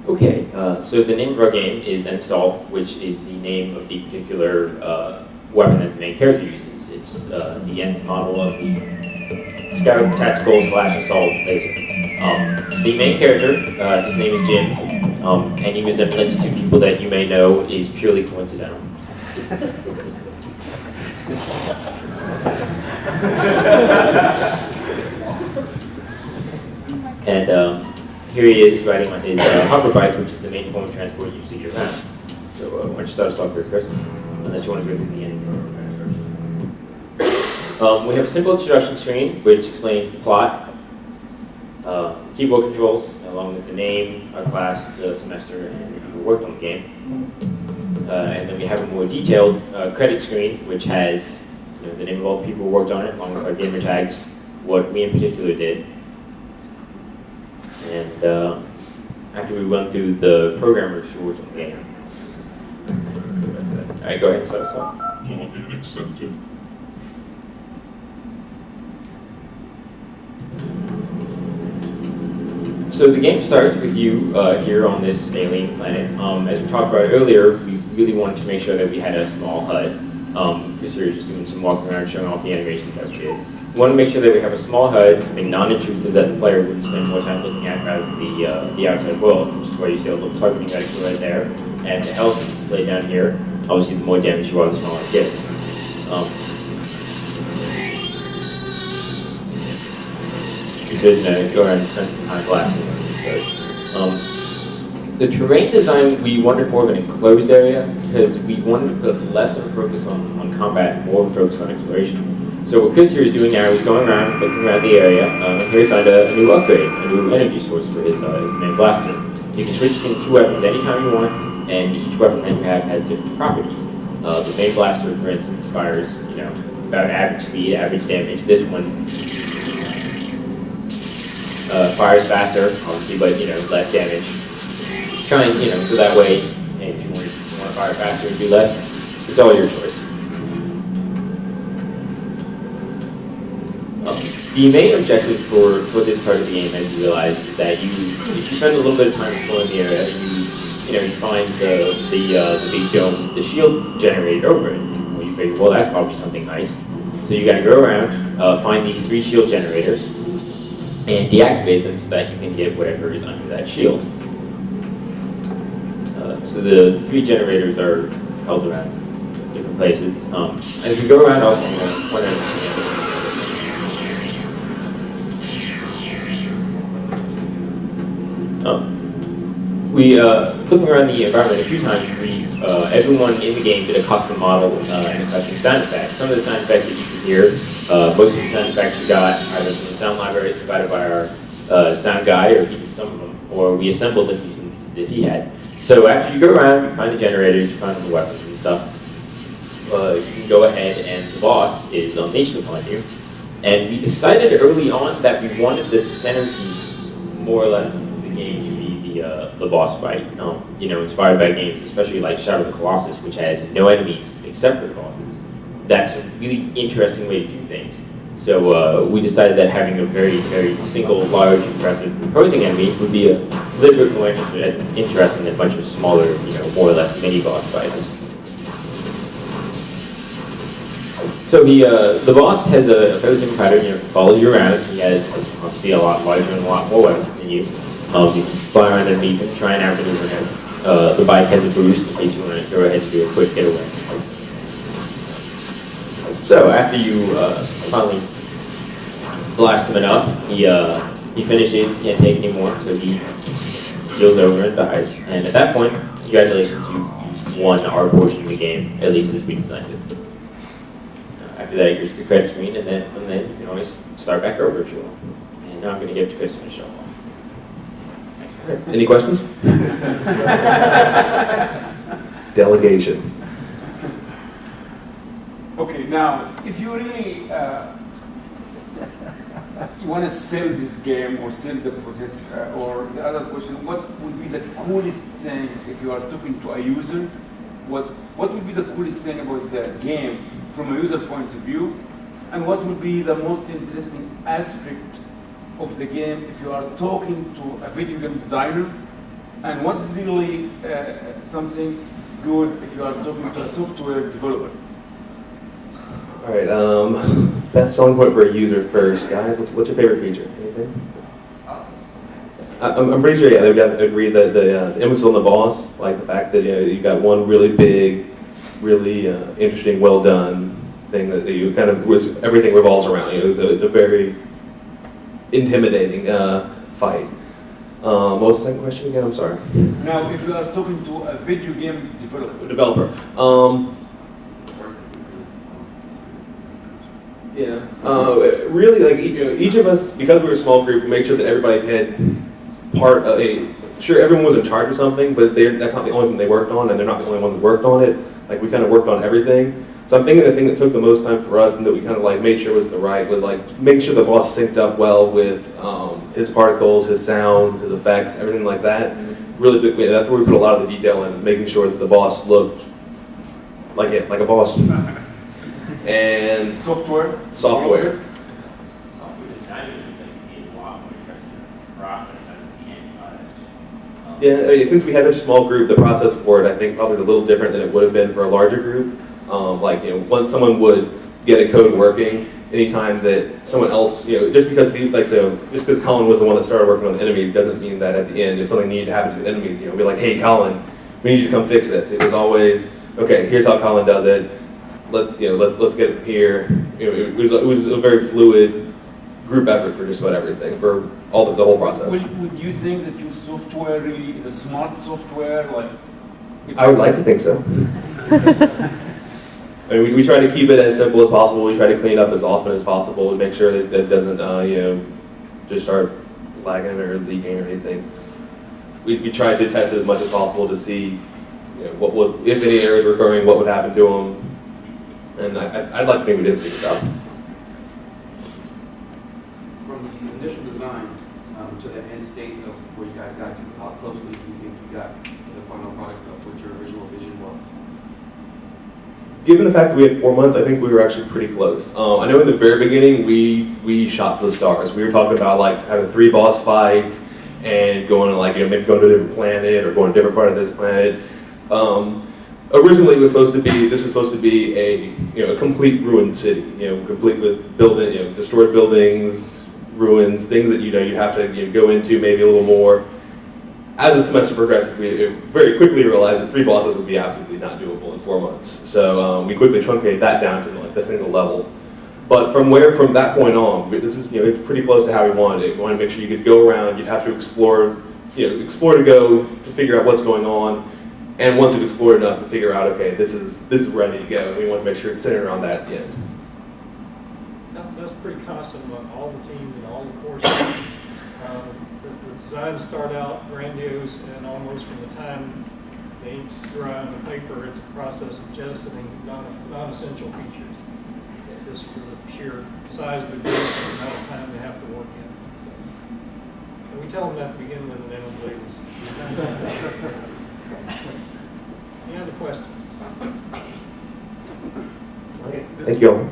Okay, so the name of our game is Install, which is the name of the particular weapon that the main character uses. It's the end model of the Scout Tactical / Assault Laser. The main character, his name is Jim, any resemblance to people that you may know is purely coincidental. And here he is riding on his hover bike, which is the main form of transport used to get around. So why don't you start us off here, Chris? Unless you want to go through the end first. We have a simple introduction screen which explains the plot, keyboard controls, along with the name, our class, the semester, and who worked on the game. And then we have a more detailed credit screen which has the name of all the people who worked on it, along with our gamer tags, what we in particular did. And after we run through the programmers who worked on the game. Alright, go ahead and start us off. Accepted. So the game starts with you here on this alien planet. As we talked about earlier, we really wanted to make sure that we had a small HUD, because we were just doing some walking around showing off the animations that we did. We want to make sure that we have a small HUD, something non-intrusive that the player would spend more time looking at rather than the outside world, which is why you see a little targeting reticle right there. And the health is displayed down here. Obviously, the more damage you are, the smaller it gets. So he's going to go around and spend some time blasting them. The terrain design, we wanted more of an enclosed area because we wanted to put less of a focus on combat and more of a focus on exploration. So what Chris here is doing now is going around, looking around the area, and here he found a new upgrade, a new energy source for his main blaster. You can switch between two weapons anytime you want, and each weapon that you have has different properties. The main blaster, for instance, fires, about average speed, average damage. This one fires faster, obviously, but less damage. Trying, so that way, if you want to fire faster and do less, it's all your choice. The main objective for this part of the game, as you realize, is that if you spend a little bit of time exploring the area, you find the big dome, the shield generated over it. Well, you figure, well, that's probably something nice. So you got to go around, find these 3 shield generators, and deactivate them so that you can get whatever is under that shield. So the 3 generators are held around different places. As we go around, also, looking around the environment a few times, everyone in the game did a custom model and a custom sound effect. Some of the sound effects that you can hear, most of the sound effects we got either from the sound library provided by our sound guy, or even some of them, or we assembled them using the pieces that he had. So after you go around, you find the generators, you find the weapons and stuff, you can go ahead and the boss is unleashed upon you. And we decided early on that we wanted the centerpiece, more or less, of the game to be the boss fight. Inspired by games, especially like Shadow of the Colossus, which has no enemies except for the bosses. That's a really interesting way to do things. So we decided that having a very, very single, large, impressive opposing enemy would be a little bit more interesting than a bunch of smaller, more or less mini boss fights. So the boss has a opposing pattern, follows you around. He has obviously a lot larger and a lot more weapons than you. You can fly around underneath him, try and outmaneuver him. The bike has a boost in case you want to go ahead and do a quick getaway. So after you finally blast him enough, he finishes, he can't take any more, so he keels over and dies. And at that point, congratulations, you won our portion of the game, at least as we designed it. After that, here's the credit screen, and then from then, you can always start back over if you want. And now I'm going to give it to Chris to finish off. Any questions? Delegation. Okay, now, if you really you want to sell this game or sell the process, or the other question, what would be the coolest thing if you are talking to a user? What would be the coolest thing about the game from a user point of view? And what would be the most interesting aspect of the game if you are talking to a video game designer And what's really something good if you are talking to a software developer? All right, best selling point for a user first, guys. What's your favorite feature? Anything? I'm pretty sure, yeah, they would agree that the emphasis on the boss, like the fact that you got one really big, really interesting, well done thing that you kind of everything revolves around. It's a very intimidating fight. What was the second question again? I'm sorry. Now, if you are talking to a video game Developer. Yeah. Really, like each of us, because we were a small group, we made sure that everybody had part of a. Sure, everyone was in charge of something, but that's not the only thing they worked on, and they're not the only ones that worked on it. Like we kind of worked on everything. So I'm thinking the thing that took the most time for us, and that we kind of like made sure was was like making sure the boss synced up well with his particles, his sounds, his effects, everything like that. Really took me. That's where we put a lot of the detail in, is making sure that the boss looked like a boss. And software. Software design is a lot more interesting process than the end product. Yeah, I mean, since we had such a small group, the process for it, I think, probably is a little different than it would have been for a larger group. Once someone would get a code working, anytime that someone else, just because just because Colin was the one that started working on the enemies doesn't mean that at the end, if something needed to happen to the enemies, be like, hey, Colin, we need you to come fix this. It was always, okay, here's how Colin does it. Let's get it here. It was a very fluid group effort for just about everything, for all the whole process. Would you think that your software really is a smart software? I would like to think so. I mean, we try to keep it as simple as possible. We try to clean it up as often as possible to make sure that it doesn't, just start lagging or leaking or anything. We try to test it as much as possible to see, if any errors were occurring, what would happen to them. And I'd like to think we did a pretty good job. From the initial design to the end state of where you guys got to, how closely do you think you got to the final product of what your original vision was? Given the fact that we had 4 months, I think we were actually pretty close. I know in the very beginning, we shot for the stars. We were talking about having 3 boss fights and going to maybe going to a different planet or going to a different part of this planet. Originally, this was supposed to be a complete ruined city, complete with destroyed buildings, ruins, things that you have to go into maybe a little more. As the semester progressed, we very quickly realized that 3 bosses would be absolutely not doable in 4 months. So we quickly truncated that down to the single level. But from that point on, it's pretty close to how we wanted it. We wanted to make sure you could go around, you'd have to explore to figure out what's going on. And once you've explored enough to figure out, okay, this is where I need to go, and we want to make sure it's centered around that at the end. That's pretty constant among all the teams and all the courses. The designs start out grandiose, and almost from the time the ink's dry on the paper, it's a process of jettisoning non-essential features, just for the sheer size of the group and the amount of time they have to work in. And we tell them that to begin with, and they don't believe us. Any other questions? Okay. Thank you all.